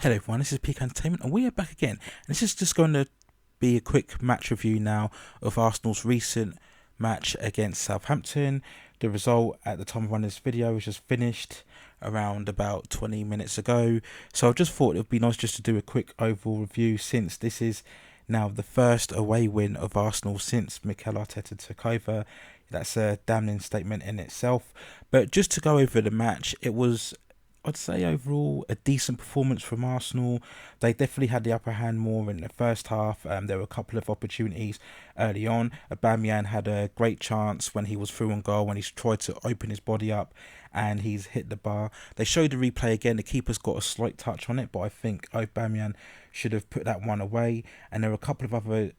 Hello everyone, this is Peak Entertainment and we are back again. And this is just going to be a quick match review now of Arsenal's recent match against Southampton. The result at the time of running this video was just finished around about 20 minutes ago. So I just thought it would be nice just to do a quick overall review, since this is now the first away win of Arsenal since Mikel Arteta took over. That's a damning statement in itself. But just to go over the match, it was, I'd say, overall a decent performance from Arsenal. They definitely had the upper hand more in the first half. There were a couple of opportunities early on. Aubameyang had a great chance when he was through on goal, when he's tried to open his body up and he's hit the bar. They showed the replay again. The keeper's got a slight touch on it, but I think Aubameyang should have put that one away. And there were a couple of other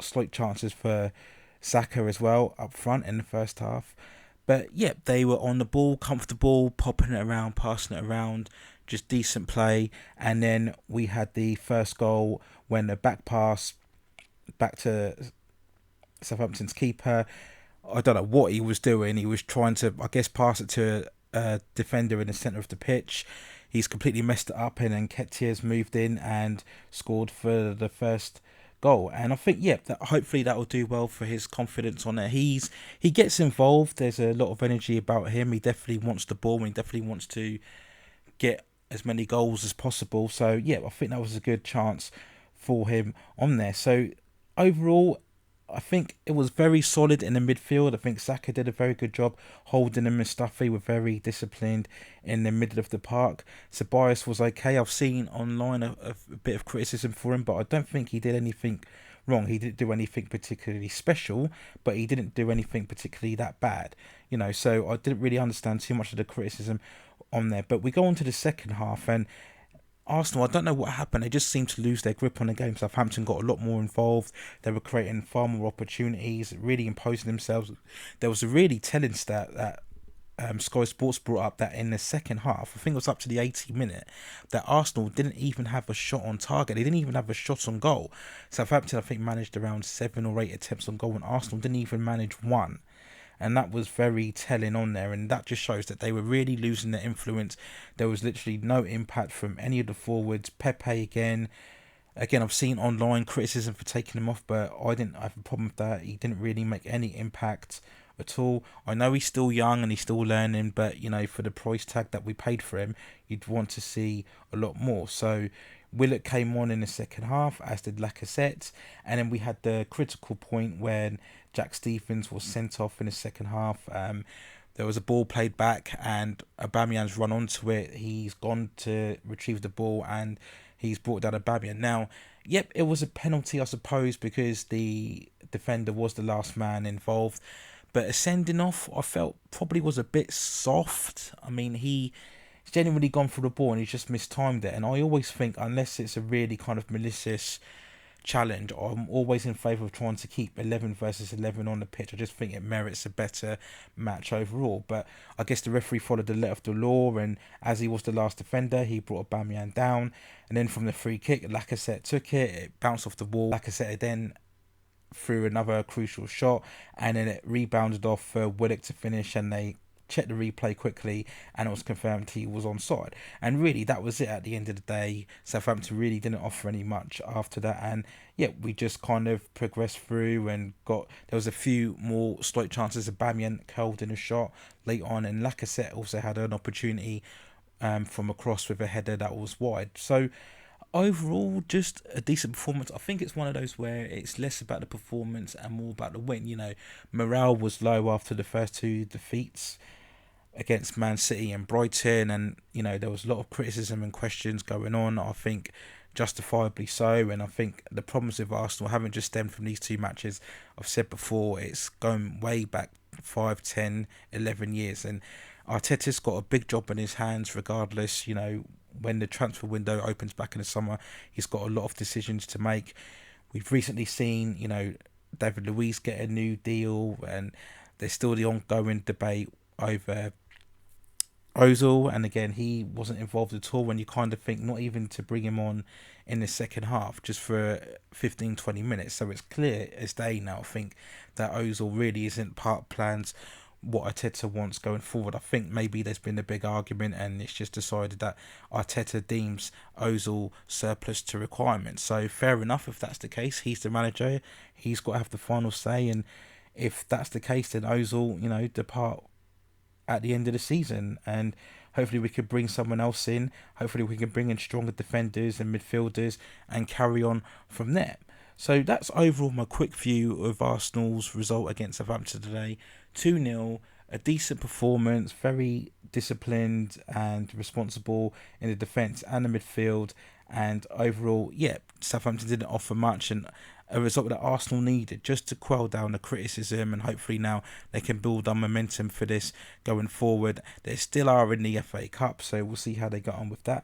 slight chances for Saka as well up front in the first half. But yeah, they were on the ball, comfortable, popping it around, passing it around, just decent play. And then we had the first goal when the back pass back to Southampton's keeper. I don't know what he was doing. He was trying to, I guess, pass it to a defender in the centre of the pitch. He's completely messed it up, and then Nketiah's moved in and scored for the first goal. And I think, yeah, that hopefully that will do well for his confidence on it. He gets involved. There's a lot of energy about him. He definitely wants the ball, and he definitely wants to get as many goals as possible. So yeah, I think that was a good chance for him on there. So overall, I think it was very solid in the midfield. I think Saka did a very good job. Holding and Mustafi were very disciplined in the middle of the park. Ceballos was okay. I've seen online a bit of criticism for him, but I don't think he did anything wrong. He didn't do anything particularly special, but he didn't do anything particularly that bad. So I didn't really understand too much of the criticism on there. But we go on to the second half, and Arsenal, I don't know what happened. They just seemed to lose their grip on the game. Southampton got a lot more involved. They were creating far more opportunities, really imposing themselves. There was a really telling stat that Sky Sports brought up, that in the second half, I think it was up to the 80th minute, that Arsenal didn't even have a shot on target. They didn't even have a shot on goal. Southampton, I think, managed around 7 or 8 attempts on goal, and Arsenal didn't even manage one. And that was very telling on there, and that just shows that they were really losing their influence. There was literally no impact from any of the forwards. Pepe again, I've seen online criticism for taking him off, but I didn't have a problem with that. He didn't really make any impact at all. I know he's still young and he's still learning, but for the price tag that we paid for him, you'd want to see a lot more. So Willock came on in the second half, as did Lacazette, and then we had the critical point when Jack Stephens was sent off in the second half. There was a ball played back, and Aubameyang's run onto it. He's gone to retrieve the ball, and he's brought down Aubameyang. Now, yep, it was a penalty, I suppose, because the defender was the last man involved. But a sending off, I felt, probably was a bit soft. I mean, he's genuinely gone for the ball and he's just mistimed it. And I always think, unless it's a really kind of malicious challenge, I'm always in favour of trying to keep 11 versus 11 on the pitch. I just think it merits a better match overall. But I guess the referee followed the letter of the law, and as he was the last defender, he brought Aubameyang down. And then from the free kick, Lacazette took it. It bounced off the wall. Lacazette then threw another crucial shot, and then it rebounded off for Willock to finish, and they checked the replay quickly and it was confirmed he was onside. And really, that was it at the end of the day. Southampton really didn't offer any much after that, and yeah, we just kind of progressed through and there was a few more slight chances. Aubameyang curled in a shot late on, and Lacazette also had an opportunity from across with a header that was wide. So overall, just a decent performance. I think it's one of those where it's less about the performance and more about the win. Morale was low after the first two defeats against Man City and Brighton, and there was a lot of criticism and questions going on, I think justifiably so. And I think the problems with Arsenal haven't just stemmed from these two matches. I've said before, it's going way back 5, 10, 11 years, and Arteta's got a big job in his hands regardless. When the transfer window opens back in the summer, he's got a lot of decisions to make. We've recently seen, David Luiz get a new deal, and there's still the ongoing debate over Ozil, and again, he wasn't involved at all, when you kind of think not even to bring him on in the second half just for 15-20 minutes. So it's clear as day now, I think, that Ozil really isn't part of plans what Arteta wants going forward. I think maybe there's been a big argument and it's just decided that Arteta deems Ozil surplus to requirements. So fair enough if that's the case. He's the manager. He's got to have the final say. And if that's the case, then Ozil, depart at the end of the season. And hopefully we could bring someone else in. Hopefully we can bring in stronger defenders and midfielders and carry on from there. So that's overall my quick view of Arsenal's result against Southampton today. 2-0, a decent performance, very disciplined and responsible in the defence and the midfield. And overall, Southampton didn't offer much, and a result that Arsenal needed just to quell down the criticism, and hopefully now they can build on momentum for this going forward. They still are in the FA Cup, so we'll see how they get on with that.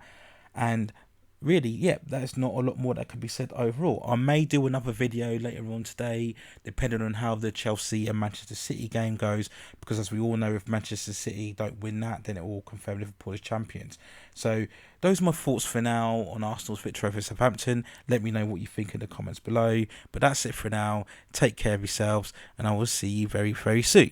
And really, there's not a lot more that could be said overall. I may do another video later on today, depending on how the Chelsea and Manchester City game goes, because as we all know, if Manchester City don't win that, then it will confirm Liverpool as champions. So those are my thoughts for now on Arsenal's victory over Southampton. Let me know what you think in the comments below. But that's it for now. Take care of yourselves, and I will see you very, very soon.